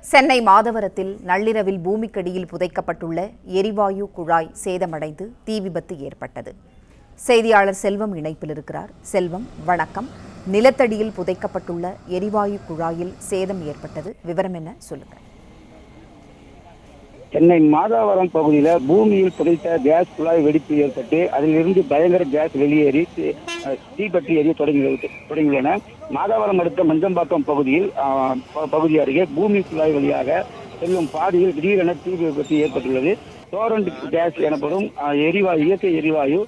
சென்னை மாதவரத்தில் நள்ளிரவில் பூமிக்கடியில் புதைக்கப்பட்டுள்ள எரிவாயு குழாய் சேதமடைந்து தீ விபத்து ஏற்பட்டது. செய்தியாளர் செல்வம் இணைப்பில் இருக்கிறார். செல்வம், வணக்கம். நிலத்தடியில் புதைக்கப்பட்டுள்ள எரிவாயு குழாயில் சேதம் ஏற்பட்டது, விவரம் என்ன சொல்லுங்க? சென்னை மாதாவரம் பகுதியில் பூமியில் புதைத்த கேஸ் குழாய் வெடிப்பு ஏற்பட்டு அதிலிருந்து பயங்கர கேஸ் வெளியேறி தீப்பற்றி எரிய தொடங்கியுள்ளன. மாதாவரம் அடுத்த மஞ்சம்பாக்கம் பகுதி அருகே பூமி குழாய் வழியாக செல்லும் பாதையில் திடீரென தீ விபத்து ஏற்பட்டுள்ளது. டோரண்ட் கேஸ் எனப்படும் இயற்கை எரிவாயு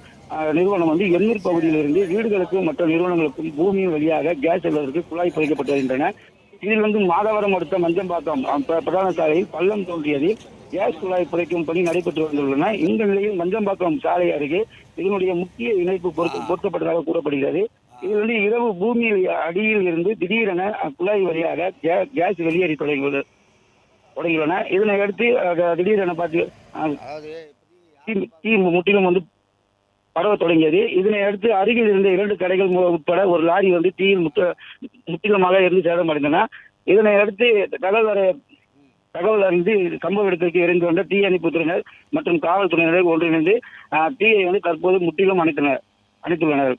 நிறுவனம் எண்ணூர் பகுதியிலிருந்து வீடுகளுக்கும் மற்ற நிறுவனங்களுக்கும் பூமியின் வழியாக கேஸ் செல்வதற்கு குழாய் புதைக்கப்பட்டு வருகின்றன. இதில் மாதவரம் அடுத்த மஞ்சம்பாக்கம் பிரதான சாலையில் பள்ளம் தோன்றியதில் கேஸ் குழாய் புதைக்கும் பணி நடைபெற்று வந்துள்ளன. இந்த நிலையில் மஞ்சம்பாக்கம் சாலை அருகே இதனுடைய முக்கிய இணைப்பு பொருத்தப்பட்டதாக கூறப்படுகிறது. இதில் இரவு பூமி அடியில் இருந்து திடீரென குழாய் வழியாக கேஸ் வெளியேறி தொடங்கியுள்ளன. இதனை அடுத்து திடீரென பார்த்து தீ முற்றிலும் பரவ தொடங்கியது. இதனை அடுத்து அருகில் இருந்த 2 கடைகள் உட்பட ஒரு லாரி தீயில் முற்றிலுமாக இருந்து சேதமடைந்தன. இதனை அடுத்து தகவல் அறிந்து சம்பவ இடத்திற்கு இறங்கி வந்த தீயணைப்புத்துறையினர் மற்றும் காவல்துறையினர் ஒன்றிணைந்து தீயை தற்போது முற்றிலும் அணைத்துள்ளனர்.